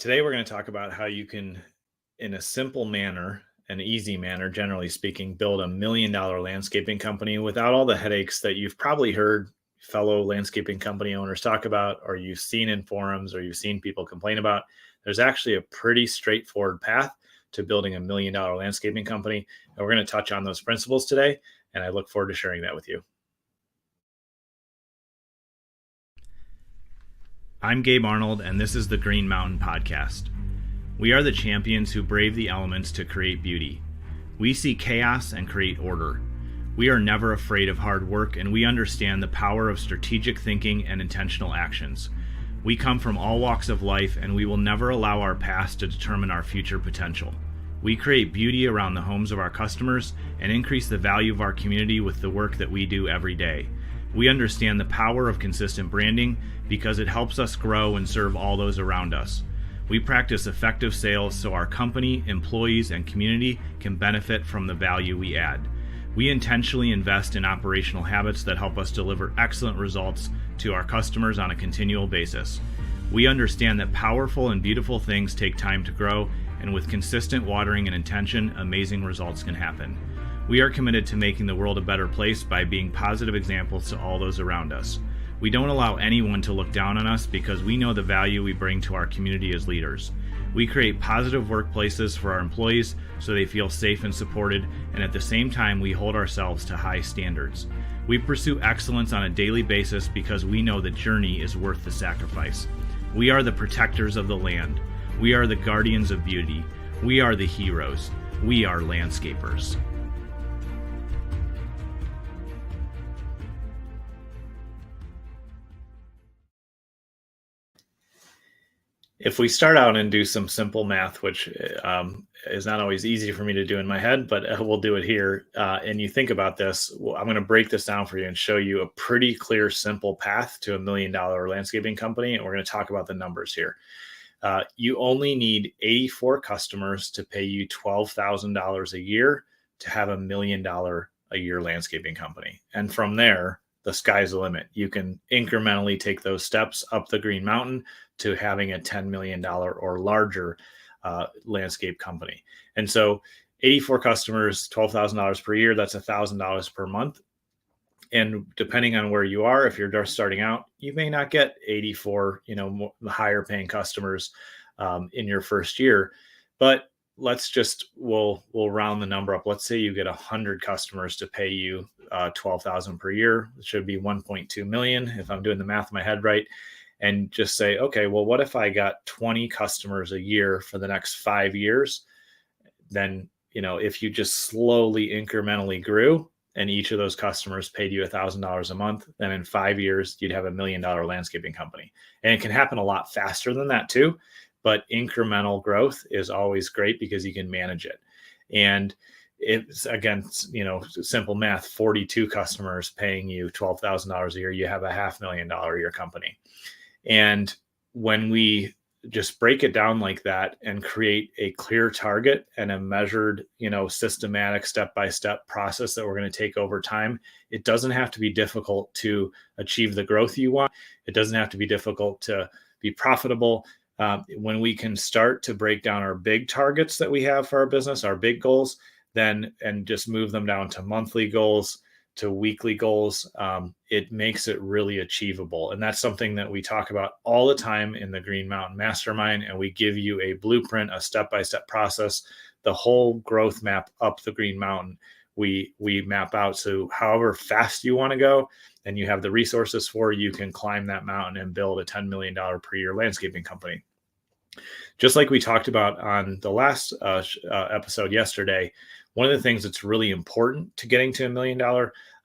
Today, we're going to talk about how you can, in a simple manner, an easy manner, generally speaking, build $1 million landscaping company without all the headaches that you've probably heard fellow landscaping company owners talk about, or you've seen in forums, or you've seen people complain about. There's actually a pretty straightforward path to building $1 million landscaping company. And we're going to touch on those principles today. And I look forward to sharing that with you. I'm Gabe Arnold, and this is the Green Mountain Podcast. We are the champions who brave the elements to create beauty. We see chaos and create order. We are never afraid of hard work, and we understand the power of strategic thinking and intentional actions. We come from all walks of life, and we will never allow our past to determine our future potential. We create beauty around the homes of our customers and increase the value of our community with the work that we do every day. We understand the power of consistent branding because it helps us grow and serve all those around us. We practice effective sales so our company, employees, and community can benefit from the value we add. We intentionally invest in operational habits that help us deliver excellent results to our customers on a continual basis. We understand that powerful and beautiful things take time to grow, and with consistent watering and intention, amazing results can happen. We are committed to making the world a better place by being positive examples to all those around us. We don't allow anyone to look down on us because we know the value we bring to our community as leaders. We create positive workplaces for our employees so they feel safe and supported, and at the same time, we hold ourselves to high standards. We pursue excellence on a daily basis because we know the journey is worth the sacrifice. We are the protectors of the land. We are the guardians of beauty. We are the heroes. We are landscapers. If we start out and do some simple math, which is not always easy for me to do in my head, but we'll do it here. And you think about this, well, I'm going to break this down for you and show you a pretty clear, simple path to $1 million landscaping company. And we're going to talk about the numbers here. You only need 84 customers to pay you $12,000 a year to have $1 million a year landscaping company. And from there, the sky's the limit. You can incrementally take those steps up the Green Mountain to having a $10 million or larger landscape company. And so 84 customers, $12,000 per year, that's $1,000 per month. And depending on where you are, if you're just starting out, you may not get 84, higher paying customers in your first year. But let's just, we'll round the number up. Let's say you get 100 customers to pay you $12,000 per year. It should be 1.2 million if I'm doing the math in my head right. And just say, okay, well, what if I got 20 customers a year for the next 5 years? Then, if you just slowly, incrementally grew and each of those customers paid you $1,000 a month, then in 5 years, you'd have $1 million landscaping company. And it can happen a lot faster than that too. But incremental growth is always great because you can manage it. And it's, again, simple math, 42 customers paying you $12,000 a year, you have a $500,000 a year company. And when we just break it down like that and create a clear target and a measured, systematic step-by-step process that we're going to take over time, it doesn't have to be difficult to achieve the growth you want. It doesn't have to be difficult to be profitable. When we can start to break down our big targets that we have for our business, our big goals, and just move them down to monthly goals, to weekly goals, it makes it really achievable. And that's something that we talk about all the time in the Green Mountain Mastermind. And we give you a blueprint, a step-by-step process, the whole growth map up the Green Mountain. We map out, so however fast you want to go and you have the resources for, you can climb that mountain and build a $10 million per year landscaping company. Just like we talked about on the last episode yesterday, one of the things that's really important to getting to $1 million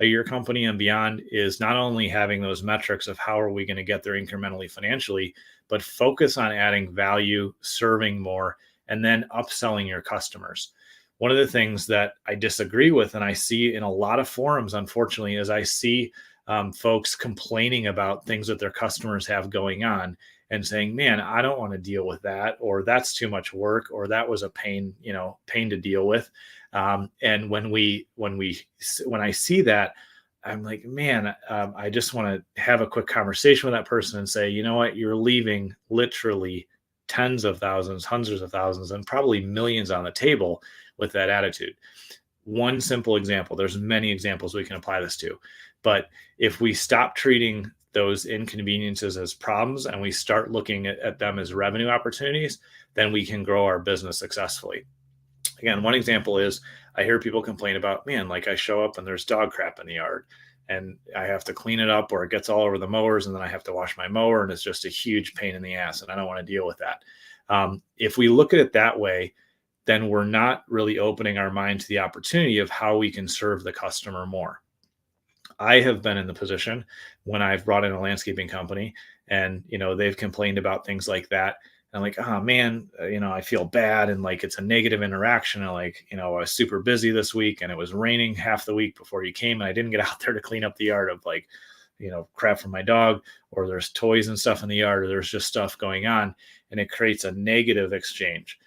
a year company and beyond is not only having those metrics of how are we going to get there incrementally financially, but focus on adding value, serving more, and then upselling your customers. One of the things that I disagree with, and I see in a lot of forums, unfortunately, is I see folks complaining about things that their customers have going on and saying, man, I don't want to deal with that, or that's too much work, or that was a pain to deal with. And when I see that, I'm like, man, I just want to have a quick conversation with that person and say, you know what, you're leaving literally tens of thousands, hundreds of thousands, and probably millions on the table with that attitude. One simple example, there's many examples we can apply this to, but if we stop treating those inconveniences as problems and we start looking at them as revenue opportunities, then we can grow our business successfully. Again, one example is I hear people complain about, man, like I show up and there's dog crap in the yard and I have to clean it up or it gets all over the mowers and then I have to wash my mower and it's just a huge pain in the ass and I don't want to deal with that. If we look at it that way, then we're not really opening our mind to the opportunity of how we can serve the customer more. I have been in the position when I've brought in a landscaping company and, they've complained about things like that. And I'm like, oh man, I feel bad. And like, it's a negative interaction. And like, I was super busy this week and it was raining half the week before you came. And I didn't get out there to clean up the yard of like, crap from my dog, or there's toys and stuff in the yard, or there's just stuff going on. And it creates a negative exchange.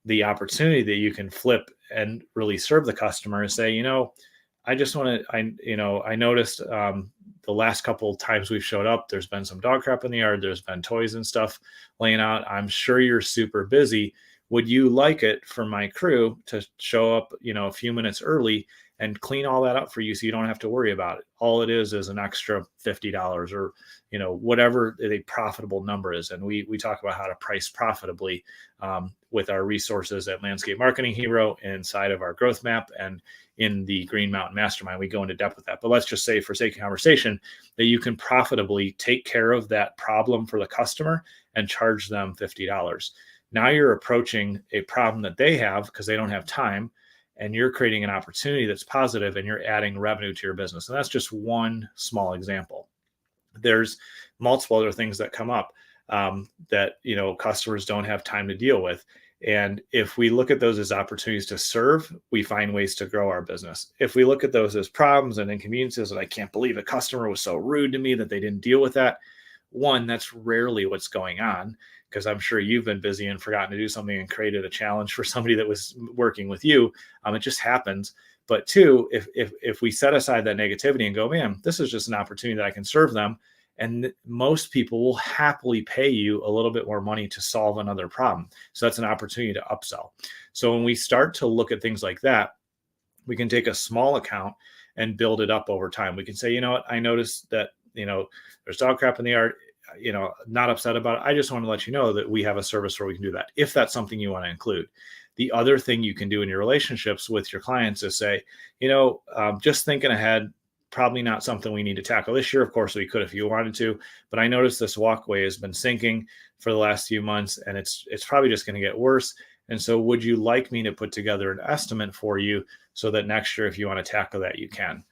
The opportunity that you can flip and really serve the customer and say, I just want to, I noticed the last couple of times we've showed up, there's been some dog crap in the yard. There's been toys and stuff laying out. I'm sure you're super busy. Would you like it for my crew to show up, a few minutes early and clean all that up for you so you don't have to worry about it? All it is an extra $50 or, whatever a profitable number is. And we talk about how to price profitably with our resources at Landscape Marketing Hero inside of our growth map and in the Green Mountain Mastermind. We go into depth with that. But let's just say, for sake of conversation, that you can profitably take care of that problem for the customer and charge them $50. Now you're approaching a problem that they have because they don't have time, and you're creating an opportunity that's positive and you're adding revenue to your business. And that's just one small example. There's multiple other things that come up that, customers don't have time to deal with. And if we look at those as opportunities to serve, we find ways to grow our business. If we look at those as problems and inconveniences, and I can't believe a customer was so rude to me that they didn't deal with that. One, that's rarely what's going on, because I'm sure you've been busy and forgotten to do something and created a challenge for somebody that was working with you. It just happens. But two, if we set aside that negativity and go, man, this is just an opportunity that I can serve them. And most people will happily pay you a little bit more money to solve another problem. So that's an opportunity to upsell. So when we start to look at things like that, we can take a small account and build it up over time. We can say, I noticed that, there's dog crap in the yard, not upset about it. I just want to let you know that we have a service where we can do that, if that's something you want to include. The other thing you can do in your relationships with your clients is say, just thinking ahead, probably not something we need to tackle this year. Of course, we could if you wanted to, but I noticed this walkway has been sinking for the last few months, and it's probably just going to get worse. And so would you like me to put together an estimate for you so that next year, if you want to tackle that, you can?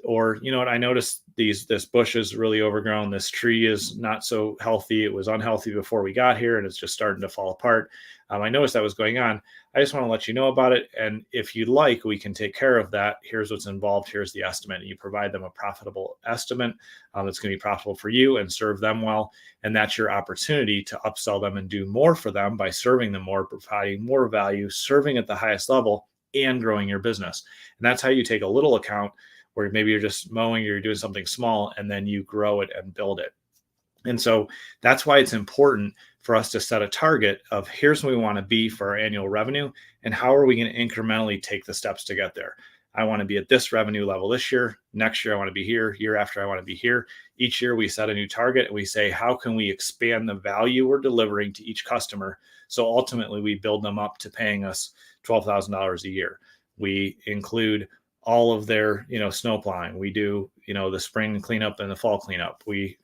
Or, I noticed this bush is really overgrown. This tree is not so healthy. It was unhealthy before we got here, and it's just starting to fall apart. I noticed that was going on. I just want to let you know about it. And if you'd like, we can take care of that. Here's what's involved. Here's the estimate. And you provide them a profitable estimate that's going to be profitable for you and serve them well. And that's your opportunity to upsell them and do more for them by serving them more, providing more value, serving at the highest level, and growing your business. And that's how you take a little account where maybe you're just mowing, or you're doing something small, and then you grow it and build it. And so that's why it's important for us to set a target of here's where we want to be for our annual revenue, and how are we going to incrementally take the steps to get there. I want to be at this revenue level this year. Next year, I want to be here. Year after, I want to be here. Each year, we set a new target and we say, how can we expand the value we're delivering to each customer? So ultimately, we build them up to paying us $12,000 a year. We include all of their, snow plowing. We do, the spring cleanup and the fall cleanup. We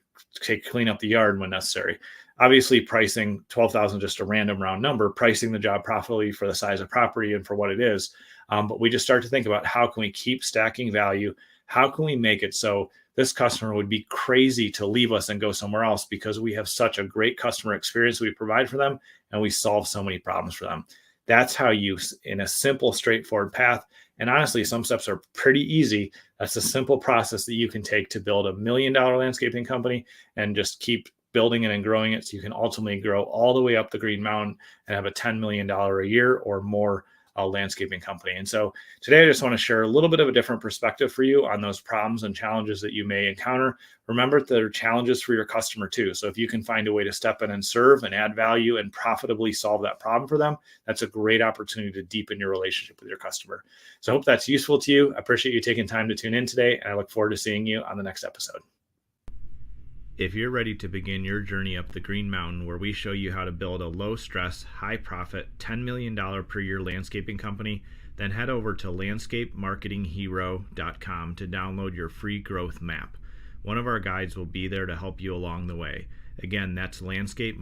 clean up the yard when necessary. Obviously, pricing 12,000, just a random round number, pricing the job properly for the size of property and for what it is. But we just start to think about how can we keep stacking value? How can we make it so this customer would be crazy to leave us and go somewhere else, because we have such a great customer experience we provide for them and we solve so many problems for them. That's how you, in a simple, straightforward path. And honestly, some steps are pretty easy. That's a simple process that you can take to build $1 million landscaping company and just keep building it and growing it, so you can ultimately grow all the way up the Green Mountain and have a $10 million a year or more landscaping company. And so today I just want to share a little bit of a different perspective for you on those problems and challenges that you may encounter. Remember, there are challenges for your customer too. So if you can find a way to step in and serve and add value and profitably solve that problem for them, that's a great opportunity to deepen your relationship with your customer. So I hope that's useful to you. I appreciate you taking time to tune in today, and I look forward to seeing you on the next episode. If you're ready to begin your journey up the Green Mountain, where we show you how to build a low-stress, high-profit, $10 million per year landscaping company, then head over to landscapemarketinghero.com to download your free growth map. One of our guides will be there to help you along the way. Again, that's landscapemarketinghero.com.